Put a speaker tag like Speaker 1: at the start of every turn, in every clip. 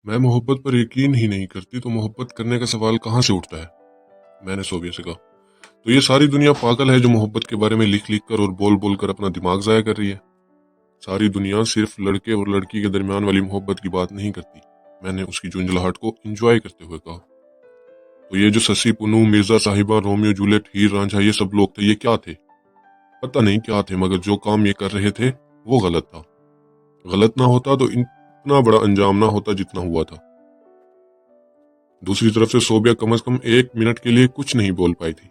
Speaker 1: मैं मोहब्बत पर यकीन ही नहीं करती तो मोहब्बत करने का सवाल कहाँ से उठता है। मैंने सोबिया से कहा। तो ये सारी दुनिया पागल है जो मोहब्बत के बारे में लिख लिख कर और बोल बोल कर अपना दिमाग जाया कर रही है। सारी दुनिया सिर्फ लड़के और लड़की के दरमियान वाली मोहब्बत की बात नहीं करती। मैंने उसकी झुंझलाहट को एंजॉय करते हुए कहा। तो ये जो ससी पुनू, मिर्जा साहिबा, रोमियो जूलियट, हीर रांझा, ये सब लोग थे, ये क्या थे? पता नहीं क्या थे, मगर जो काम ये कर रहे थे वो गलत था। गलत ना होता तो इतना बड़ा अंजाम ना होता जितना हुआ था। दूसरी तरफ से सोबिया कम से कम 1 मिनट के लिए कुछ नहीं बोल पाई थी।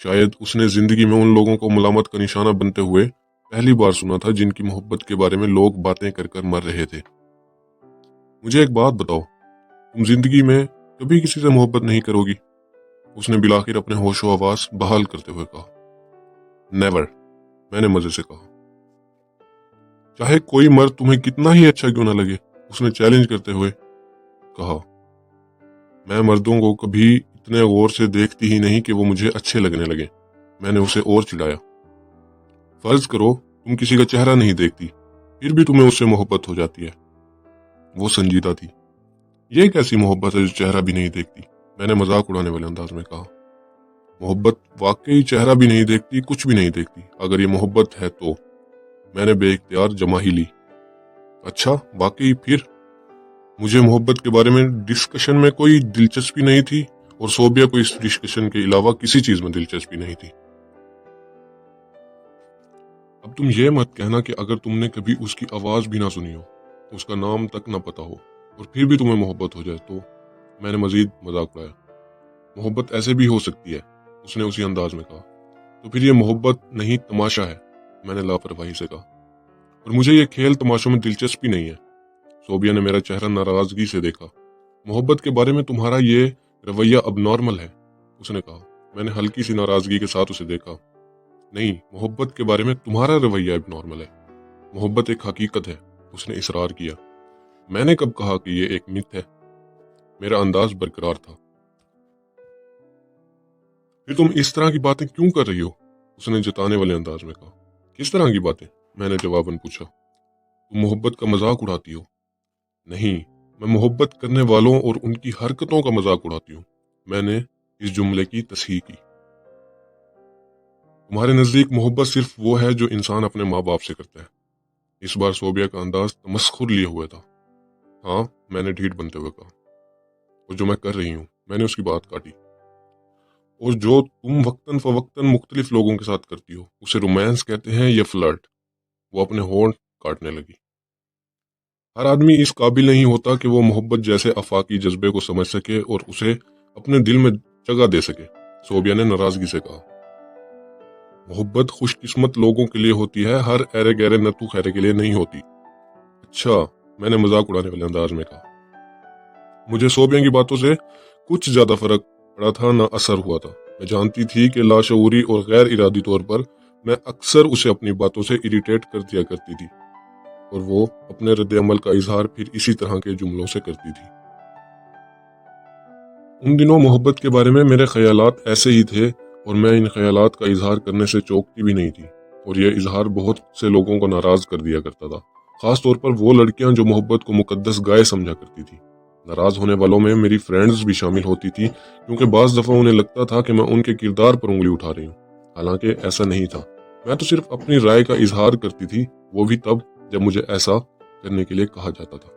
Speaker 1: शायद उसने जिंदगी में उन लोगों को मुलामत का निशाना बनते हुए पहली बार सुना था जिनकी मोहब्बत के बारे में लोग बातें कर कर मर रहे थे। मुझे एक बात बताओ, तुम जिंदगी में कभी किसी से मोहब्बत नहीं करोगी? उसने बिलाखिर अपने होशो आवाज बहाल करते हुए कहा। नेवर, मैंने मजे से कहा। चाहे कोई मर्द तुम्हें कितना ही अच्छा क्यों ना लगे, उसने चैलेंज करते हुए कहा। मैं मर्दों को कभी इतने गौर से देखती ही नहीं कि वो मुझे अच्छे लगने लगे। मैंने उसे और चिढ़ाया। फर्ज करो तुम किसी का चेहरा नहीं देखती, फिर भी तुम्हें उससे मोहब्बत हो जाती है। वो संजीदा थी। ये कैसी मोहब्बत है जो चेहरा भी नहीं देखती? मैंने मजाक उड़ाने वाले अंदाज में कहा। मोहब्बत वाकई चेहरा भी नहीं देखती, कुछ भी नहीं देखती। अगर ये मोहब्बत है तो मैंने बेइख्तियार जमा ही ली। अच्छा, बाकी फिर? मुझे मोहब्बत के बारे में डिस्कशन में कोई दिलचस्पी नहीं थी और सोबिया को इस डिस्कशन के अलावा किसी चीज में दिलचस्पी नहीं थी। अब तुम ये मत कहना कि अगर तुमने कभी उसकी आवाज भी ना सुनी हो, उसका नाम तक ना पता हो और फिर भी तुम्हें मोहब्बत हो जाए तो। मैंने मजीद मजाक उड़ाया। मोहब्बत ऐसे भी हो सकती है, उसने उसी अंदाज में कहा। तो फिर ये मोहब्बत नहीं तमाशा है, मैंने लापरवाही से कहा। और मुझे ये खेल तमाशों में दिलचस्पी नहीं है। सोबिया ने मेरा चेहरा नाराजगी से देखा। मोहब्बत के बारे में तुम्हारा ये रवैया अब नॉर्मल है, उसने कहा। मैंने हल्की सी नाराजगी के साथ उसे देखा। नहीं, मोहब्बत के बारे में तुम्हारा रवैया अब नॉर्मल है। मोहब्बत एक हकीकत है, उसने इसरार किया। मैंने कब कहा कि ये एक मिथ है? मेरा अंदाज बरकरार था। फिर तुम इस तरह की बातें क्यों कर रही हो? उसने जताने वाले अंदाज में कहा। किस तरह की बातें? मैंने जवाबन पूछा। तुम मोहब्बत का मजाक उड़ाती हो। नहीं, मैं मोहब्बत करने वालों और उनकी हरकतों का मजाक उड़ाती हूँ। मैंने इस जुमले की तस्हीह की। तुम्हारे नजदीक मोहब्बत सिर्फ वो है जो इंसान अपने माँ बाप से करता है। इस बार सोबिया का अंदाज तमस्खुर लिए हुए था। हाँ, मैंने ढीठ बनते हुए कहा। और जो मैं कर रही हूँ, मैंने उसकी बात काटी। और जो तुम वक्तन फवक्तन मुख्तलिफ लोगों के साथ करती हो, उसे रोमांस कहते हैं या फ्लर्ट। वो अपने होंठ काटने लगी। हर आदमी इस काबिल नहीं होता कि वो मोहब्बत जैसे आफाकी जज्बे को समझ सके और उसे अपने दिल में जगह दे सके, सोबिया ने नाराजगी से कहा। मोहब्बत खुशकिस्मत लोगों के लिए होती है, हर ऐरे गहरे नतू खैरे के लिए नहीं होती। अच्छा, मैंने मजाक उड़ाने वाले अंदाज में कहा। मुझे सोबिया की बातों से कुछ ज्यादा फर्क पड़ा था ना असर हुआ था। मैं जानती थी कि लाशऊरी और गैर इरादी तौर पर मैं अक्सर उसे अपनी बातों से इरिटेट कर दिया करती थी और वो अपने रद्द अमल का इजहार फिर इसी तरह के जुमलों से करती थी। उन दिनों मोहब्बत के बारे में मेरे ख्यालात ऐसे ही थे और मैं इन ख्यालात का इजहार करने से चौंकती भी नहीं थी और यह इजहार बहुत से लोगों को नाराज कर दिया करता था, खास तौर पर वो लड़कियां जो मोहब्बत को मुकद्दस गाय समझा करती थी। नाराज होने वालों में मेरी फ्रेंड्स भी शामिल होती थी, क्योंकि बाज दफा उन्हें लगता था कि मैं उनके किरदार पर उंगली उठा रही हूँ। हालांकि ऐसा नहीं था। मैं तो सिर्फ अपनी राय का इजहार करती थी, वो भी तब जब मुझे ऐसा करने के लिए कहा जाता था।